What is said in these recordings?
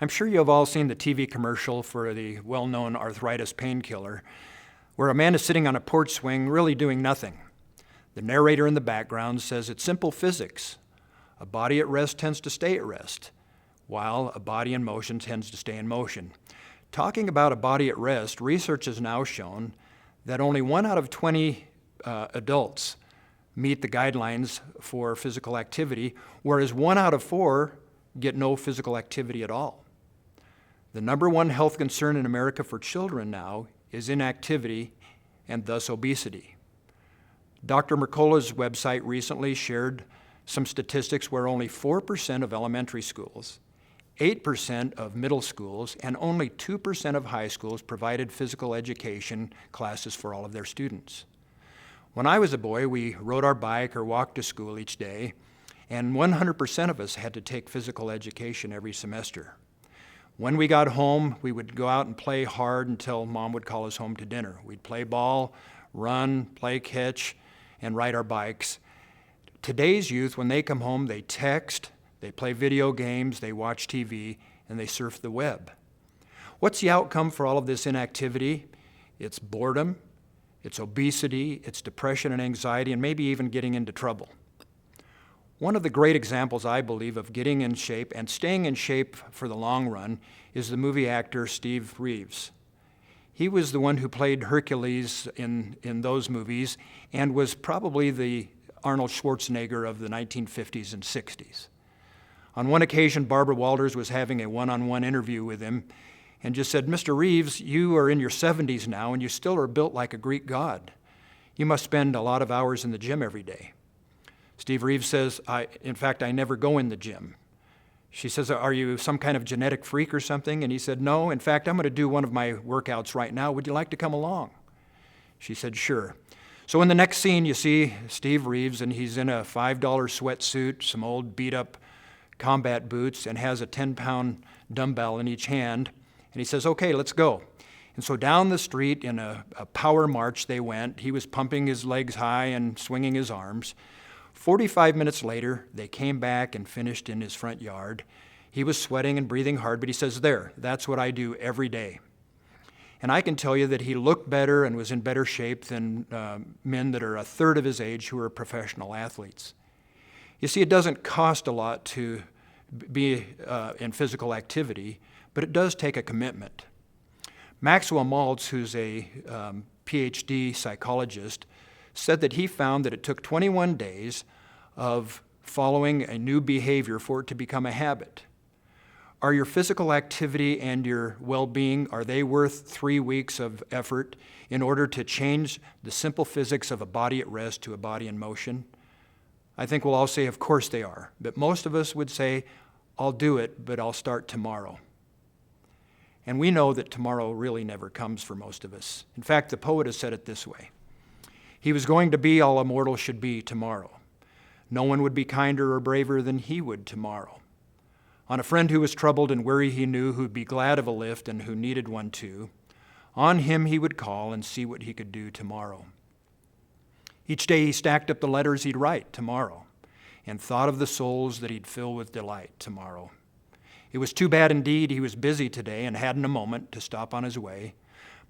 I'm sure you have all seen the TV commercial for the well-known arthritis painkiller, where a man is sitting on a porch swing really doing nothing. The narrator in the background says it's simple physics. A body at rest tends to stay at rest, while a body in motion tends to stay in motion. Talking about a body at rest, research has now shown that only 1 out of 20 adults meet the guidelines for physical activity, whereas 1 out of 4 get no physical activity at all. The number one health concern in America for children now is inactivity and thus obesity. Dr. Mercola's website recently shared some statistics where only 4% of elementary schools, 8% of middle schools, and only 2% of high schools provided physical education classes for all of their students. When I was a boy, we rode our bike or walked to school each day, and 100% of us had to take physical education every semester. When we got home, we would go out and play hard until Mom would call us home to dinner. We'd play ball, run, play catch, and ride our bikes. Today's youth, when they come home, they text, they play video games, they watch TV, and they surf the web. What's the outcome for all of this inactivity? It's boredom, it's obesity, it's depression and anxiety, and maybe even getting into trouble. One of the great examples, I believe, of getting in shape and staying in shape for the long run is the movie actor Steve Reeves. He was the one who played Hercules in those movies and was probably the Arnold Schwarzenegger of the 1950s and 60s. On one occasion, Barbara Walters was having a one-on-one interview with him and just said, "Mr. Reeves, you are in your 70s now and you still are built like a Greek god. You must spend a lot of hours in the gym every day." Steve Reeves says, in fact, I never go in the gym. She says, "Are you some kind of genetic freak or something?" And he said, "No, in fact, I'm going to do one of my workouts right now. Would you like to come along?" She said, "Sure." So in the next scene, you see Steve Reeves, and he's in a $5 sweatsuit, some old beat-up combat boots, and has a 10-pound dumbbell in each hand. And he says, "Okay, let's go." And so down the street in a power march they went. He was pumping his legs high and swinging his arms. 45 minutes later, they came back and finished in his front yard. He was sweating and breathing hard, but he says, that's what I do every day. And I can tell you that he looked better and was in better shape than men that are a third of his age who are professional athletes. You see, it doesn't cost a lot to be in physical activity, but it does take a commitment. Maxwell Maltz, who's a PhD psychologist, said that he found that it took 21 days of following a new behavior for it to become a habit. Are your physical activity and your well-being, are they worth 3 weeks of effort in order to change the simple physics of a body at rest to a body in motion? I think we'll all say, of course they are. But most of us would say, I'll do it, but I'll start tomorrow. And we know that tomorrow really never comes for most of us. In fact, the poet has said it this way: he was going to be all a mortal should be tomorrow. No one would be kinder or braver than he would tomorrow. On a friend who was troubled and weary he knew, who'd be glad of a lift and who needed one too. On him he would call and see what he could do tomorrow. Each day he stacked up the letters he'd write tomorrow and thought of the souls that he'd fill with delight tomorrow. It was too bad indeed he was busy today and hadn't a moment to stop on his way.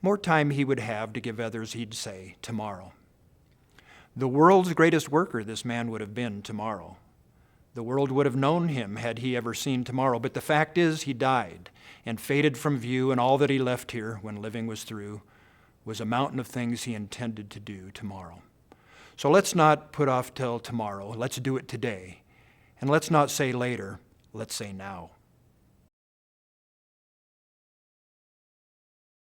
More time he would have to give others, he'd say, tomorrow. The world's greatest worker this man would have been tomorrow. The world would have known him had he ever seen tomorrow, but the fact is he died and faded from view, and all that he left here when living was through was a mountain of things he intended to do tomorrow. So let's not put off till tomorrow. Let's do it today. And let's not say later, let's say now.